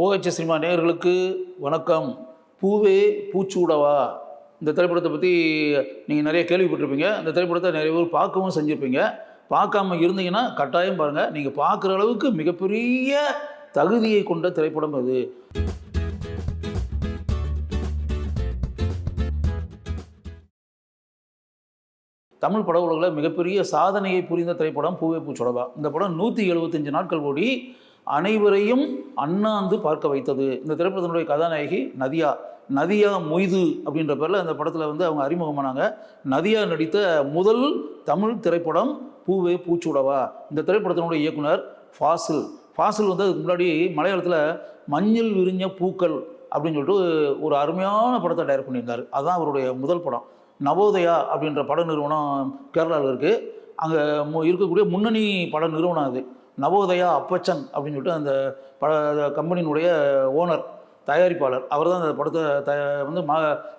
OHS cinema நேயர்களுக்கு வணக்கம். பூவே பூச்சூடவா இந்த திரைப்படத்தை பற்றி நீங்கள் நிறைய கேள்விப்பட்டிருப்பீங்க. இந்த திரைப்படத்தை நிறைய பேர் பார்க்கவும் செஞ்சுருப்பீங்க. பார்க்காம இருந்தீங்கன்னா கட்டாயம் பாருங்கள். நீங்கள் பார்க்குற அளவுக்கு மிகப்பெரிய தகுதியை கொண்ட திரைப்படம் அது. தமிழ் பட உலகில் மிகப்பெரிய சாதனையை புரிந்த திரைப்படம் பூவே பூச்சூடவா. இந்த படம் 175 நாட்கள் ஓடி அனைவரையும் அண்ணாந்து பார்க்க வைத்தது. இந்த திரைப்படத்தினுடைய கதாநாயகி நதியா மொய்து அப்படின்ற பேரில் அந்த படத்தில் அவங்க அறிமுகமானாங்க. நதியா நடித்த முதல் தமிழ் திரைப்படம் பூவே பூச்சூடவா. இந்த திரைப்படத்தினுடைய இயக்குனர் ஃபாசில் அதுக்கு முன்னாடி மலையாளத்தில் மஞ்சள் விரிஞ்ச பூக்கள் அப்படின்னு சொல்லிட்டு ஒரு அருமையான படத்தை டைரக்ட் பண்ணியிருந்தார். அதுதான் அவருடைய முதல் படம். நவோதயா அப்படின்ற பட நிறுவனம் கேரளாவில் இருக்குது. அங்கே இருக்கக்கூடிய முன்னணி பட நிறுவனம் அது. நவோதயா அப்பச்சன் அப்படின்னு சொல்லிட்டு அந்த கம்பெனியினுடைய ஓனர், தயாரிப்பாளர் அவர் தான் அந்த படத்தை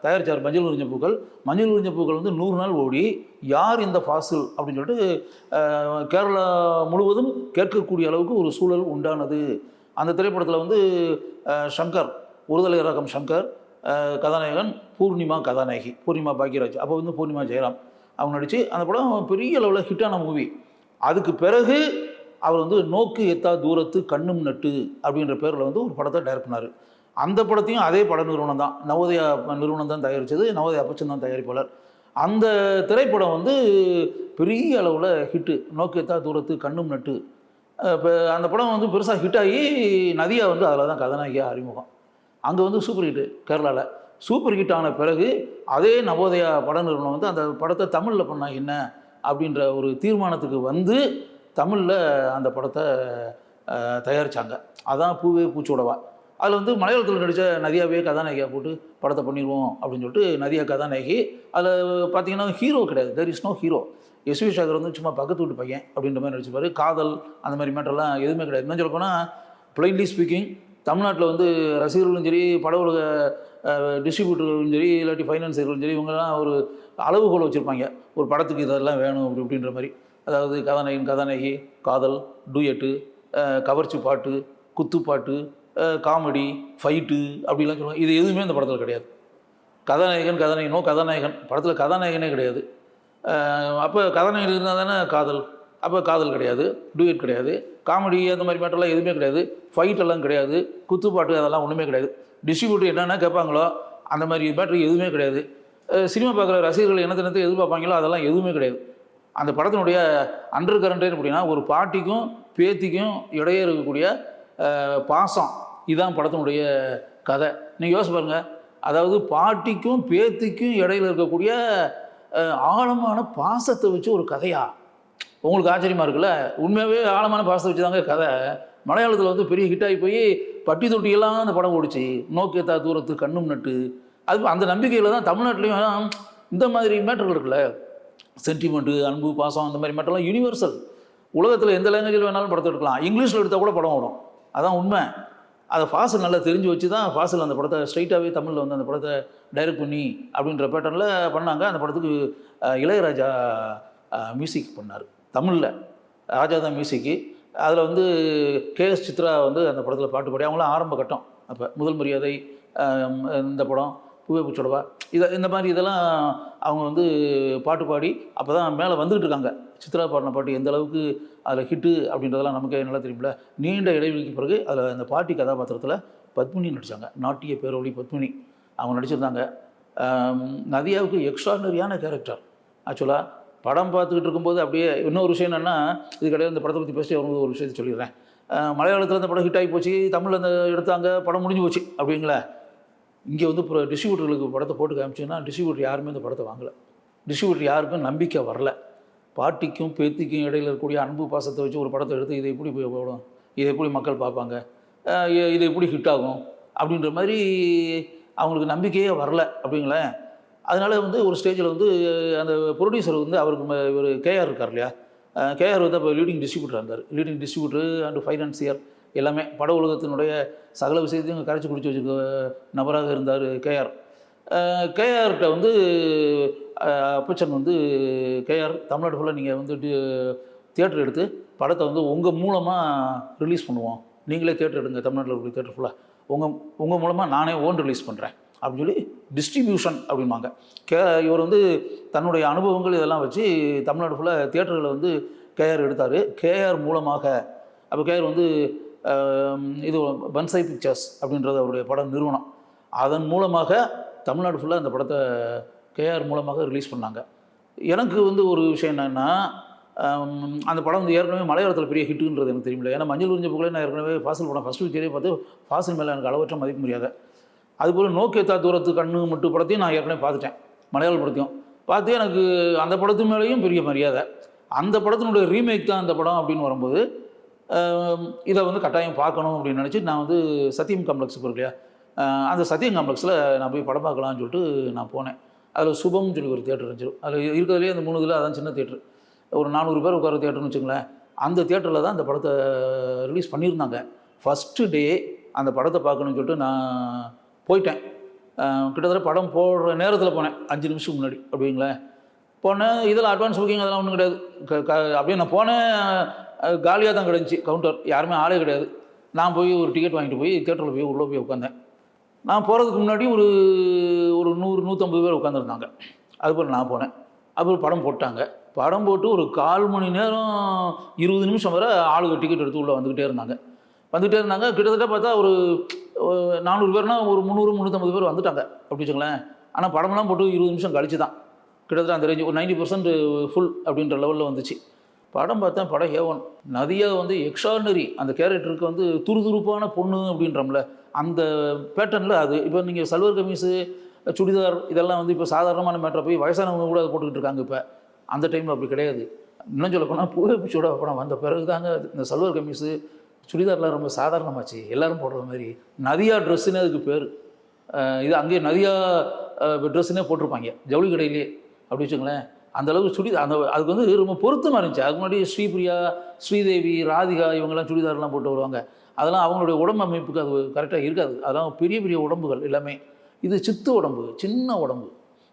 தயாரித்தார். மஞ்சள் விரிஞ்ச பூக்கள் 100 நாள் ஓடி யார் இந்த ஃபாசில் அப்படின்னு சொல்லிட்டு கேரளா முழுவதும் கேட்கக்கூடிய அளவுக்கு ஒரு சூழல் உண்டானது. அந்த திரைப்படத்தில் சங்கர், ஒருதலை ரகம் சங்கர் கதாநாயகன், பூர்ணிமா கதாநாயகி, பூர்ணிமா பாக்யராஜ், அப்போ பூர்ணிமா ஜெயராம் அவங்க நடித்து அந்த படம் பெரிய அளவில் ஹிட்டான மூவி. அதுக்கு பிறகு அவர் நோக்கு எத்தா தூரத்து கண்ணும் நட்டு அப்படின்ற பேரில் ஒரு படத்தை டைரக்ட் பண்ணார். அந்த படத்தையும் அதே பட நிறுவனம் தான், நவோதயா நிறுவனம் தான் தயாரித்தது. நவோதயா அப்பச்சன் தான் தயாரிப்பாளர். அந்த திரைப்படம் பெரிய அளவில் ஹிட்டு. நோக்கு எத்தா தூரத்து கண்ணும் நட்டு. இப்போ அந்த படம் பெருசாக ஹிட்டாகி நதியா அதில் தான் கதாநாயகியாக அறிமுகம். அங்கே சூப்பர் ஹிட்டு கேரளாவில். சூப்பர் ஹிட் ஆன பிறகு அதே நவோதயா பட நிறுவனம் அந்த படத்தை தமிழில் பண்ணால் என்ன அப்படின்ற ஒரு தீர்மானத்துக்கு தமிழில் அந்த படத்தை தயாரித்தாங்க. அதான் பூவே பூச்சூடவா. அதில் மலையாளத்தில் நடித்த நதியாவே கதாநாயகியாக போட்டு படத்தை பண்ணிடுவோம் அப்படின்னு சொல்லிட்டு நதியா கதாநாயகி. அதில் பார்த்தீங்கன்னா ஹீரோ கிடையாது, there is no hero. S V Sekhar சும்மா பக்கத்து வீட்டு பையன் அப்படின்ற மாதிரி நடிச்சுப்பார். காதல் அந்த மாதிரி மேட்டர்லாம் எதுவுமே கிடையாது. இன்னும் சொல்ல போனால் பிளைன்லி ஸ்பீக்கிங் தமிழ்நாட்டில் ரசிகர்களும் சரி, பட உலக டிஸ்ட்ரிபியூட்டர்களும் சரி, இல்லாட்டி ஃபைனான்சியர்களும் சரி, இவங்கெல்லாம் ஒரு அளவுகோல் வச்சுருப்பாங்க. ஒரு படத்துக்கு இதெல்லாம் வேணும் அப்படின்ற மாதிரி. அதாவது கதாநாயகி, காதல், டூயட்டு, கவர்ச்சி பாட்டு, குத்துப்பாட்டு, காமெடி, ஃபைட்டு அப்படிலாம் சொல்லுவாங்க. இது எதுவுமே இந்த படத்தில் கிடையாது. கதாநாயகன் படத்தில் கதாநாயகனே கிடையாது. அப்போ கதாநாயகன் இருந்தால் தானே காதல். அப்போ காதல் கிடையாது, டூயட் கிடையாது, காமெடி அந்த மாதிரி மேட்டர்லாம் எதுவுமே கிடையாது, ஃபைட்டெல்லாம் கிடையாது, குத்துப்பாட்டு அதெல்லாம் ஒன்றுமே கிடையாது. டிஸ்ட்ரிபியூட்டர் என்னென்ன கேட்பாங்களோ அந்த மாதிரி மேட்ரு எதுவுமே கிடையாது. சினிமா பார்க்குற ரசிகர்கள் என்னத்தை எதிர்பார்ப்பாங்களோ அதெல்லாம் எதுவுமே கிடையாது. அந்த படத்தினுடைய அண்டர் கரண்டே அப்படின்னா ஒரு பாட்டிக்கும் பேத்திக்கும் இடையே இருக்கக்கூடிய பாசம், இதுதான் படத்தினுடைய கதை. நீங்கள் யோசிச்சு பாருங்கள். அதாவது பாட்டிக்கும் பேத்திக்கும் இடையில் இருக்கக்கூடிய ஆழமான பாசத்தை வச்சு ஒரு கதையா? உங்களுக்கு ஆச்சரியமாக இருக்குல்ல? உண்மையாகவே ஆழமான பாசத்தை வச்சு தாங்க கதை. மலையாளத்தில் பெரிய ஹிட்டாகி போய் பட்டி தொட்டியெல்லாம் அந்த படம் ஓடிச்சு. நோக்கேத்தா தூரத்து கண்ணும் நட்டு. அது அந்த நம்பிக்கையில் தான் தமிழ்நாட்டிலையும் இந்த மாதிரி மேட்டர்கள் இருக்குல்ல, சென்டிமெண்ட்டு, அன்பு, பாசம், அந்த மாதிரி மேட்டர்லாம் யூனிவர்சல். உலகத்தில் எந்த லாங்குவேஜில் வேணாலும் படத்தை எடுக்கலாம். இங்கிலீஷில் எடுத்தால் கூட படம் ஓடும். அதான் உண்மை. அதை ஃபாசில் நல்லா தெரிஞ்சு வச்சு தான் ஃபாசில் அந்த படத்தை ஸ்ட்ரைட்டாகவே தமிழில் அந்த படத்தை டைரக்ட் பண்ணி அப்படின்ற பேட்டர்னில் பண்ணாங்க. அந்த படத்துக்கு இளையராஜா மியூசிக் பண்ணார். தமிழில் ராஜா தான் மியூசிக்கு. அதில் கேஎஸ் சித்ரா அந்த படத்தில் பாட்டு பாடி அவங்களாம் ஆரம்ப கட்டம். அப்போ முதல் மரியாதை, இந்த படம் பூவே பூச்சூடவா, இந்த மாதிரி இதெல்லாம் அவங்க பாட்டு பாடி அப்போ தான் மேலே வந்துக்கிட்டு இருக்காங்க. சித்ரா பாடின பாட்டு எந்த அளவுக்கு அதில் ஹிட்டு அப்படின்றதெல்லாம் நமக்கு நல்லா தெரியுமில்ல. நீண்ட இடைவெளிக்கு பிறகு அதில் அந்த பாட்டி கதாபாத்திரத்தில் பத்மினி நடித்தாங்க. நாட்டிய பேரொளி பத்மினி அவங்க நடிச்சிருந்தாங்க. நதியாவுக்கு எக்ஸ்ட்ராடனரியான கேரக்டர். ஆக்சுவலாக படம் பார்த்துக்கிட்டு இருக்கும்போது அப்படியே இன்னொரு விஷயம் என்னென்னா, இது கிடையாது, இந்த படத்தை பற்றி பேசி வரும்போது ஒரு விஷயத்தை சொல்லிடுறேன். மலையாளத்தில் இந்த படம் ஹிட் ஆகி போச்சு, தமிழில் அந்த எடுத்தாங்க, படம் முடிஞ்சு போச்சு அப்படிங்களா. இங்கே இப்போ டிஸ்ட்ரிபியூட்டர்களுக்கு படத்தை போட்டு காமிச்சிங்கன்னா டிஸ்ட்ரிபியூட்டர் யாருமே இந்த படத்தை வாங்கலை. டிஸ்ட்ரிபியூட்டர் யாருக்கும் நம்பிக்கை வரல. பாட்டிக்கும் பேத்திக்கும் இடையில் இருக்கக்கூடிய அன்பு பாசத்தை வச்சு ஒரு படத்தை எடுத்து இதை எப்படி போடும், இதை எப்படி மக்கள் பார்ப்பாங்க, இதை எப்படி ஹிட் ஆகும் அப்படின்ற மாதிரி அவங்களுக்கு நம்பிக்கையே வரல அப்படிங்களேன். அதனால் ஒரு ஸ்டேஜில் அந்த ப்ரொடியூசர் அவருக்கு ஒரு கேஆர் இருக்கார் இல்லையா, கேஆர் அப்போ லீடிங் டிஸ்ட்ரிபியூட்டர் இருந்தார். லீடிங் டிஸ்ட்ரிபியூட்டர் அண்ட் ஃபைனான்சியர் எல்லாமே பட உலகத்தினுடைய சகல விஷயத்தையும் கரைச்சி குடிச்சு வச்சுக்க நபராக இருந்தார் கேஆர். கேஆர்கிட்ட அப்பச்சன் கேஆர் தமிழ்நாடு ஃபுல்லாக நீங்கள் தியேட்டர் எடுத்து படத்தை உங்கள் மூலமாக ரிலீஸ் பண்ணுவோம் நீங்களே தேட்டர் எடுங்க, தமிழ்நாட்டில் இருக்கிற தேட்டர் ஃபுல்லாக உங்கள் மூலமாக நானே ஓன் ரிலீஸ் பண்ணுறேன் அப்படின்னு சொல்லி டிஸ்ட்ரிபியூஷன் அப்படிம்பாங்க. இவர் வந்து தன்னுடைய அனுபவங்கள் இதெல்லாம் வச்சு தமிழ்நாடு ஃபுல்லாக தியேட்டர்களை வந்து கேஆர் எடுத்தார். கேஆர் மூலமாக அப்போ கேஆர் வந்து இது பன்சாய் பிக்சர்ஸ் அப்படின்றது அவருடைய பட நிறுவனம். அதன் மூலமாக தமிழ்நாடு ஃபுல்லாக அந்த படத்தை கேஆர் மூலமாக ரிலீஸ் பண்ணாங்க. எனக்கு வந்து ஒரு விஷயம் என்னென்னா, அந்த படம் வந்து ஏற்கனவே மலையாளத்தில் பெரிய ஹிட்டுன்றது எனக்கு தெரியல. ஏன்னா மஞ்சள் உறிஞ்ச புகழே நான் ஏற்கனவே ஃபாசில் படம் ஃபஸ்ட்டு பிக்சரே பார்த்து ஃபாசில் மேலே எனக்கு அளவற்ற மதிக்க முடியாது. அதுபோல் நோக்கேத்தா தூரத்து கண்ணு மட்டும் படத்தையும் நான் ஏற்கனவே பார்த்துட்டேன், மலையாள படத்தையும் பார்த்து எனக்கு அந்த படத்து மேலேயும் பெரிய மரியாதை. அந்த படத்தினுடைய ரீமேக் தான் அந்த படம் அப்படின்னு வரும்போது இதை வந்து கட்டாயம் பார்க்கணும் அப்படின்னு நினச்சி நான் வந்து சத்தியம் காம்ப்ளெக்ஸ் இருக்கு இல்லையா, அந்த சத்தியம் காம்ப்ளெக்ஸில் நான் போய் படம் பார்க்கலான்னு சொல்லிட்டு நான் போனேன். அதில் சுபம்னு சொல்லி ஒரு தேட்டர் இருந்துச்சு. அதில் இருக்கிறதுலேயே அந்த 3 இதில் அதான் சின்ன தேட்டர், ஒரு 400 பேர் உட்கார தேட்டர்னு வச்சுங்களேன். அந்த தேட்டரில் தான் அந்த படத்தை ரிலீஸ் பண்ணியிருந்தாங்க. ஃபஸ்ட்டு டே அந்த படத்தை பார்க்கணுன்னு சொல்லிட்டு நான் போயிட்டேன். கிட்டத்தட்ட படம் போடுற நேரத்தில் போனேன், 5 நிமிஷம் முன்னாடி அப்படிங்களேன் போனேன். இதில் அட்வான்ஸ் புக்கிங் அதெல்லாம் ஒன்றும் கிடையாது. அப்படியே நான் போனேன், காலியாக தான் கிடந்துச்சு கவுண்டர், யாருமே ஆளே கிடையாது. நான் போய் ஒரு டிக்கெட் வாங்கிட்டு போய் தேட்டரில் போய் உள்ளே போய் உட்காந்தேன். நான் போகிறதுக்கு முன்னாடி ஒரு 100-150 பேர் உட்காந்துருந்தாங்க. அதுபோல் நான் போனேன். அப்புறம் படம் போட்டாங்க. படம் போட்டு ஒரு 1/4 மணி நேரம் 20 நிமிஷம் வரை ஆளுங்க டிக்கெட் எடுத்து உள்ளே வந்துக்கிட்டே இருந்தாங்க. கிட்டத்தட்ட பார்த்தா ஒரு 400 பேர்னா ஒரு 300-350 பேர் வந்துட்டாங்க அப்படி வச்சுங்களேன். ஆனால் படமெல்லாம் போட்டு 20 நிமிஷம் கழிச்சு தான் கிட்டத்தட்ட அந்த ரேஞ்சு ஒரு 90% ஃபுல் அப்படின்ற லெவலில் வந்துச்சு. படம் பார்த்தேன், படம் ஏவன். நதியா வந்து எக்ஸ்ட்ராடினரி. அந்த கேரக்டருக்கு வந்து துருதுருப்பான பொண்ணு அப்படின்றோம்ல, அந்த பேட்டர்னில் அது. இப்போ நீங்கள் சல்வார் கமீஸு, சுடிதார் இதெல்லாம் வந்து இப்போ சாதாரணமான மேட்டரை போய் வயசானவங்க கூட அதை போட்டுக்கிட்டு இருக்காங்க. இப்போ அந்த டைமில் அப்படி கிடையாது. இன்னும் சொல்ல போனால் புகைப்பிச்சோட படம் வந்த பிறகு தாங்க இந்த சல்வார் கமீஸு சுடிதார்லாம் ரொம்ப சாதாரணமாச்சு, எல்லோரும் போடுற மாதிரி. நதியா ட்ரெஸ்ஸுன்னு அதுக்கு பேர். இது அங்கேயே நதியா ட்ரெஸ்ஸுன்னே போட்டிருப்பாங்க ஜவுளி கடையிலே அப்படி வச்சுங்களேன். அந்தளவுக்கு அதுக்கு வந்து ரொம்ப பொருத்தமாக இருந்துச்சு. அதுக்கு முன்னாடி ஸ்ரீபிரியா, ஸ்ரீதேவி, ராதிகா இவங்கெல்லாம் சுடிதார்லாம் போட்டு வருவாங்க. அதெல்லாம் அவங்களுடைய உடம்பு அமைப்புக்கு அது கரெக்டாக இருக்காது. அதெல்லாம் பெரிய பெரிய உடம்புகள் எல்லாமே. இது சித்து உடம்பு, சின்ன உடம்பு.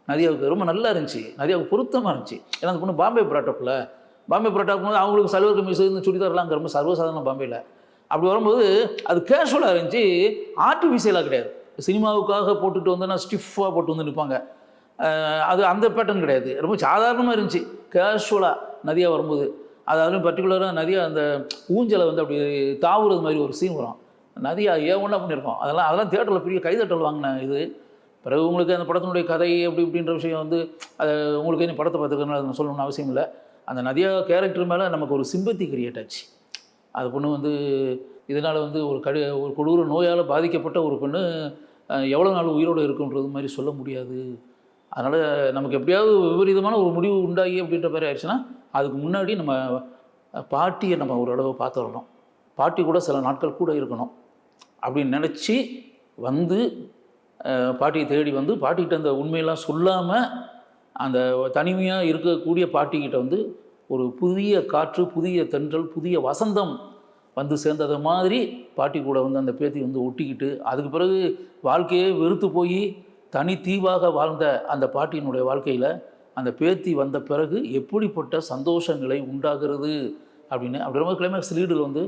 நதியாவுக்கு ரொம்ப நல்லா இருந்துச்சு, நதியாவுக்கு பொருத்தமாக இருந்துச்சு. ஏன்னா அந்த பொண்ணு பாம்பே பரோட்டாப்பில் போது அவங்களுக்கு சல்வார் கமீஸ் இந்த சுடிதார்லாம் அங்கே ரொம்ப சர்வசாதாரண பாம்பேயில். அப்படி வரும்போது அது கேஷுவலாக இருந்துச்சு, ஆர்டிஃபிஷியலாக கிடையாது. சினிமாவுக்காக போட்டுட்டு வந்தோன்னா ஸ்டிஃபாக போட்டு வந்து நிற்பாங்க. அது அந்த பேட்டர்ன் கிடையாது, ரொம்ப சாதாரணமாக இருந்துச்சு கேஷுவலாக நதியா வரும்போது. அதுவும் பர்டிகுலராக நதியா அந்த ஊஞ்சலை வந்து அப்படி தாவுறது மாதிரி ஒரு சீன் வரும். நதியா ஒன்றா பண்ணியிருக்கோம். அதெல்லாம் தியேட்டரில் பெரிய கைதட்டல் வாங்கினேன். இது பிறகு உங்களுக்கு அந்த படத்தினுடைய கதை அப்படி இப்படின்ற விஷயம் வந்து அது உங்களுக்கு என்ன படத்தை பார்த்துக்கிறதுனால அதை சொல்லணும்னு அவசியம் இல்லை. அந்த நதியா கேரக்டர் மேலே நமக்கு ஒரு சிம்பத்தி கிரியேட் ஆச்சு. அது பொண்ணு வந்து இதனால் வந்து ஒரு கொடூர நோயால் பாதிக்கப்பட்ட ஒரு பொண்ணு எவ்வளோ நாள் உயிரோடு இருக்குன்றது மாதிரி சொல்ல முடியாது. அதனால் நமக்கு எப்படியாவது விபரீதமான ஒரு முடிவு உண்டாகி அப்படின்ற மாதிரி ஆயிடுச்சுன்னா அதுக்கு முன்னாடி நம்ம பாட்டியை நம்ம ஒரு அளவு பார்த்துடணும். பாட்டி கூட சில நாட்கள் கூட இருக்கணும் அப்படின்னு நினச்சி வந்து பாட்டியை தேடி வந்து பாட்டிக்கிட்ட அந்த உண்மையெல்லாம் சொல்லாமல் அந்த தனிமையாக இருக்கக்கூடிய பாட்டிக்கிட்ட வந்து ஒரு புதிய காற்று, புதிய தென்றல், புதிய வசந்தம் வந்து சேர்ந்தது மாதிரி பாட்டி கூட வந்து அந்த பேத்தி வந்து ஒட்டிக்கிட்டு அதுக்கு பிறகு வாழ்க்கையே வெறுத்து போய் தனி தீவாக வாழ்ந்த அந்த பாட்டியினுடைய வாழ்க்கையில் அந்த பேத்தி வந்த பிறகு எப்படிப்பட்ட சந்தோஷ நிலை உண்டாகிறது அப்படின்னு. அப்படி ரொம்ப கிளைமேக்ஸ் லீடில் வந்து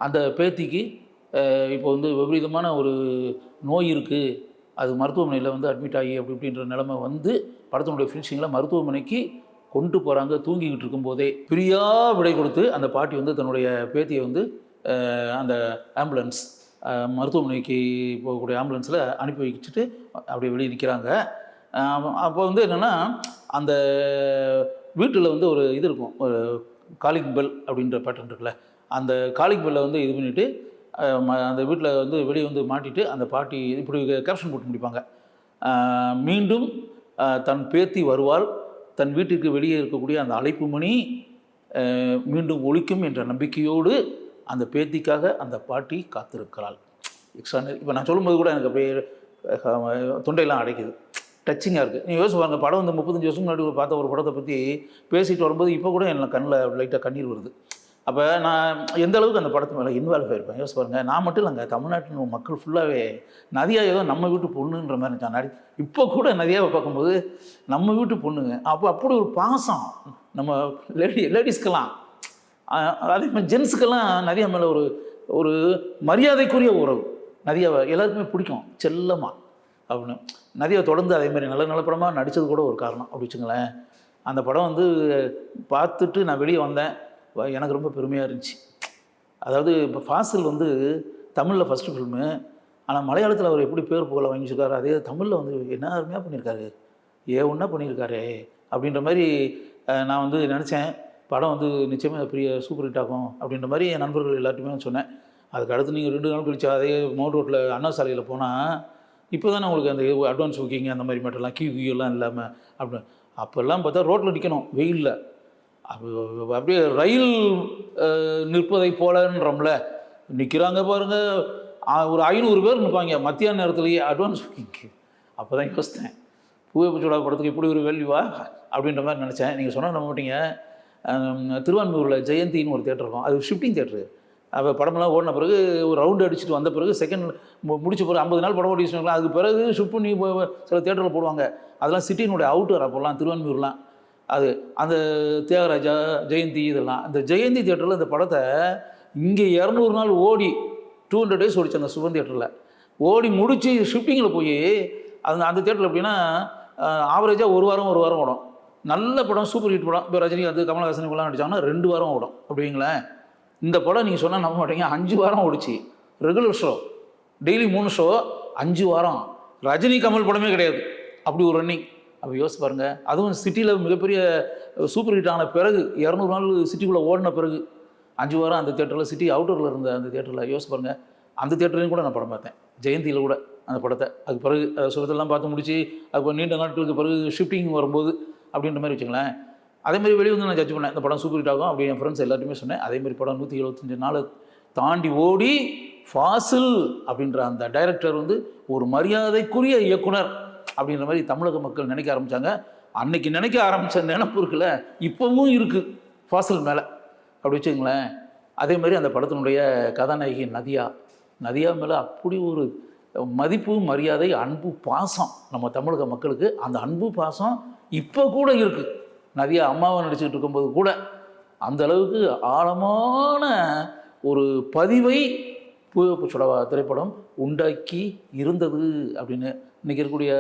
அந்த பேத்திக்கு இப்போ வந்து விபரீதமான ஒரு நோய் இருக்குது, அது மருத்துவமனையில் வந்து அட்மிட் ஆகி அப்படின்ற நிலைமை வந்து படத்தினுடைய ஃபினிஷிங்கில் மருத்துவமனைக்கு கொண்டு போகிறாங்க. தூங்கிக்கிட்டு இருக்கும்போதே பிரியா விடை கொடுத்து அந்த பாட்டி வந்து தன்னுடைய பேத்தியை வந்து அந்த ஆம்புலன்ஸ் மருத்துவமனைக்கு போகக்கூடிய ஆம்புலன்ஸில் அனுப்பி வச்சுட்டு அப்படியே வெளியே நிற்கிறாங்க. அப்போ வந்து என்னென்னா அந்த வீட்டில் வந்து ஒரு இது இருக்கும், ஒரு காலிங் பெல் அப்படின்ற பேட்டர்ன் இருக்குல்ல, அந்த காலிங் பெல்லை வந்து இது பண்ணிவிட்டு அந்த வீட்டில் வந்து வெளியே வந்து மாட்டிட்டு அந்த பாட்டி இப்படி கேப்ஷன் போட்டு முடிப்பாங்க. மீண்டும் தன் பேத்தி வருவாள், தன் வீட்டிற்கு வெளியே இருக்கக்கூடிய அந்த அழைப்பு மணி மீண்டும் ஒலிக்கும் என்ற நம்பிக்கையோடு அந்த பேத்திக்காக அந்த பாட்டி காத்திருக்கிறாள். எக்ஸ்ட்ரானரி. இப்போ நான் சொல்லும்போது கூட எனக்கு அப்படியே தொண்டையெல்லாம் அடைக்குது, டச்சிங்காக இருக்குது. நீங்கள் யோசிச்சு பாருங்கள், படம் வந்து 35 வருஷம் முன்னாடி பார்த்த ஒரு படத்தை பற்றி பேசிட்டு வரும்போது இப்போ கூட எனக்கு கண்ணில் லைட்டாக கண்ணீர் வருது. அப்போ நான் எந்த அளவுக்கு அந்த படத்து மேலே இன்வால்வ் ஆகிருப்பேன் யோசிச்சு பாருங்கள். நான் மட்டும் இல்லைங்க, தமிழ்நாட்டின் மக்கள் ஃபுல்லாகவே நதியா ஏதோ நம்ம வீட்டு பொண்ணுன்ற மாதிரி இருந்துச்சான். இப்போ கூட நதியாவை பார்க்கும்போது நம்ம வீட்டு பொண்ணுங்க. அப்படி ஒரு பாசம் நம்ம லேடிஸ்க்கெல்லாம் அதே மாதிரி ஜென்ஸுக்கெல்லாம் நதியா மேலே ஒரு ஒரு மரியாதைக்குரிய உறவு. நதியாவை எல்லாருக்குமே பிடிக்கும் செல்லமாக அப்படின்னு. நதியாவை தொடர்ந்து அதே மாதிரி நல்ல படமாக நடித்தது கூட ஒரு காரணம் அப்படி வச்சுங்களேன். அந்த படம் வந்து பார்த்துட்டு நான் வெளியே வந்தேன், எனக்கு ரொம்ப பெருமையாக இருந்துச்சு. அதாவது இப்போ ஃபாசில் வந்து தமிழில் ஃபஸ்ட்டு ஃபில்மு, ஆனால் மலையாளத்தில் அவர் எப்படி பேர் புகழ வாங்கிச்சிருக்காரு, அதே தமிழில் வந்து என்ன அருமையாக பண்ணியிருக்காரு, ஒன்றா பண்ணியிருக்காரு அப்படின்ற மாதிரி நான் வந்து நினச்சேன். படம் வந்து நிச்சயமாக பெரிய சூப்பர் ஹிட் ஆகும் அப்படின்ற மாதிரி என் நண்பர்கள் எல்லாத்தையுமே சொன்னேன். அதுக்கு அடுத்து நீங்கள் 2 நாள் கழிச்சு அதே மவுண்ட் ரோட்டில் அண்ணா சாலையில் போனால் இப்போ தானே உங்களுக்கு அந்த அட்வான்ஸ் புக்கிங் அந்த மாதிரி மட்டும்லாம் கியூலாம் இல்லாமல் அப்படின்னு. அப்போல்லாம் பார்த்தா ரோட்டில் நிற்கணும் வெயிலில், அப்படியே ரயில் நிற்பதை போலன்றோம்ல நிற்கிறாங்க பாருங்கள். ஒரு 500 பேர் நிற்பாங்க மத்தியான நேரத்துலேயே அட்வான்ஸ் புக்கிங்க்கு. அப்போ தான் யோசித்தேன், பூவே பூச்சோடா படத்துக்கு இப்படி ஒரு வேல்யூவா அப்படின்ற மாதிரி நினச்சேன். நீங்கள் சொன்னால் நம்ப மாட்டீங்க, திருவான்மியூரில் ஜெயந்தின்னு ஒரு தேட்டர் இருக்கும், அது ஷிஃப்டிங் தேட்டரு. அப்போ படமெல்லாம் ஓடின பிறகு ஒரு ரவுண்டு அடிச்சுட்டு வந்த பிறகு செகண்ட் முடிச்ச பிறகு 50 நாள் படம் ஓடிச்சுங்களா, அதுக்கு பிறகு ஷிஃப்ட் பண்ணி சில தேட்டரில் போடுவாங்க. அதெல்லாம் சிட்டியினுடைய அவுட்டர் அப்போல்லாம் திருவான்மியூர்லாம். அது அந்த தியாகராஜா ஜெயந்தி இதெல்லாம் அந்த ஜெயந்தி தேட்டரில் இந்த படத்தை இங்கே 200 நாள் ஓடி 200 days ஓடிச்சு அந்த சுபன் தேட்டரில். ஓடி முடித்து ஷிஃப்டிங்கில் போய் அந்த தேட்டரில் எப்படின்னா ஆவரேஜாக ஒரு வாரம் ஓடும். நல்ல படம், சூப்பர் ஹிட் படம். இப்போ ரஜினிகாந்த் கமலஹாசன் இவங்களாம் நடிச்சாங்கன்னா 2 வாரம் ஓடும் அப்படிங்களேன். இந்த படம் நீங்கள் சொன்னால் நம்ப மாட்டீங்க, 5 வாரம் ஓடிச்சு. ரெகுலர் ஷோ, டெய்லி 3 ஷோ, 5 வாரம். ரஜினி கமல் படமே கிடையாது அப்படி ஒரு ரன்னிங். அப்போ யோசிச்சு பாருங்கள், அதுவும் சிட்டியில் மிகப்பெரிய சூப்பர் ஹிட் ஆன பிறகு 200 நாள் சிட்டிக்குள்ளே ஓடின பிறகு 5 வாரம் அந்த தேட்டரில், சிட்டி அவுட்டரில் இருந்த அந்த தேட்டரில். யோசிச்சு பாருங்கள், அந்த தேட்டர்லையும் கூட நான் படம் பார்த்தேன், ஜெயந்தியில் கூட அந்த படத்தை. அதுக்கு பிறகு சுரத்தெல்லாம் பார்த்து முடிச்சு அது நீண்ட நாட்களுக்கு பிறகு ஷிஃப்டிங் வரும்போது அப்படின்ற மாதிரி வச்சுங்களேன். அதேமாதிரி வெளியே வந்து நான் ஜட்ஜ் பண்ணேன், இந்த படம் சூப்பர் ஹிட் ஆகும் அப்படி என் ஃப்ரெண்ட்ஸ் எல்லாத்தையுமே சொன்னேன். அதேமாதிரி படம் 175 நாள் தாண்டி ஓடி ஃபாசில் அப்படின்ற அந்த டைரக்டர் வந்து ஒரு மரியாதைக்குரிய இயக்குனர் அப்படின்ற மாதிரி தமிழக மக்கள் நினைக்க ஆரம்பித்தாங்க. அன்னைக்கு நினைக்க ஆரம்பித்த நினைப்பு இருக்குல்ல, இப்போவும் இருக்குது ஃபாசில் மேலே அப்படி வச்சுங்களேன். அதே மாதிரி அந்த படத்தினுடைய கதாநாயகி நதியா மேலே அப்படி ஒரு மதிப்பு, மரியாதை, அன்பு, பாசம் நம்ம தமிழக மக்களுக்கு. அந்த அன்பு பாசம் இப்போ கூட இருக்குது. நதியா அம்மாவை நடிச்சுக்கிட்டு இருக்கும்போது கூட அந்த அளவுக்கு ஆழமான ஒரு பதிவை பூவே பூச்சோடவா திரைப்படம் உண்டாக்கி இருந்தது அப்படின்னு. இன்றைக்கி இருக்கக்கூடிய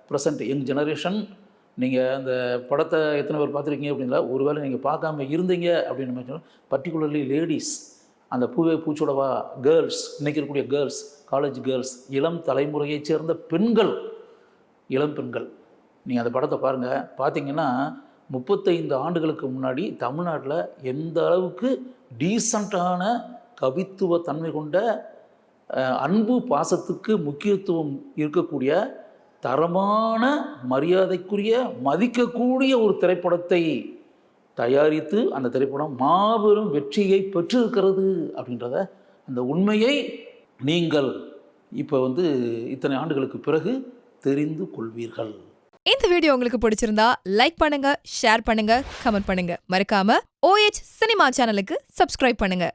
ப்ரெசண்ட் யங் ஜெனரேஷன், நீங்கள் அந்த படத்தை எத்தனை பேர் பார்த்துருக்கீங்க அப்படிங்களா, ஒருவேளை நீங்கள் பார்க்காம இருந்தீங்க அப்படின்னு சொன்னால் பர்டிகுலர்லி லேடிஸ், அந்த பூவே பூச்சோடவா கேர்ள்ஸ், இன்றைக்கி இருக்கக்கூடிய கேர்ள்ஸ், காலேஜ் கேர்ள்ஸ், இளம் தலைமுறையைச் சேர்ந்த பெண்கள், இளம் பெண்கள், நீங்கள் அந்த படத்தை பாருங்கள். பார்த்தீங்கன்னா 35 ஆண்டுகளுக்கு முன்னாடி தமிழ்நாட்டில் எந்த அளவுக்கு டீசண்டான கவித்துவ தன்மை கொண்ட அன்பு பாசத்துக்கு முக்கியத்துவம் இருக்கக்கூடிய தரமான மரியாதைக்குரிய மதிக்கக்கூடிய ஒரு திரைப்படத்தை தயாரித்து அந்த திரைப்படம் மாபெரும் வெற்றியை பெற்றிருக்கிறது அப்படின்றத, அந்த உண்மையை நீங்கள் இப்போ வந்து இத்தனை ஆண்டுகளுக்கு பிறகு தெரிந்து கொள்வீர்கள். இந்த வீடியோ உங்களுக்கு பிடிச்சிருந்தா லைக் பண்ணுங்க, ஷேர் பண்ணுங்க, கமெண்ட் பண்ணுங்க. மறக்காம OH சினிமா சேனலுக்கு சப்ஸ்கிரைப் பண்ணுங்க.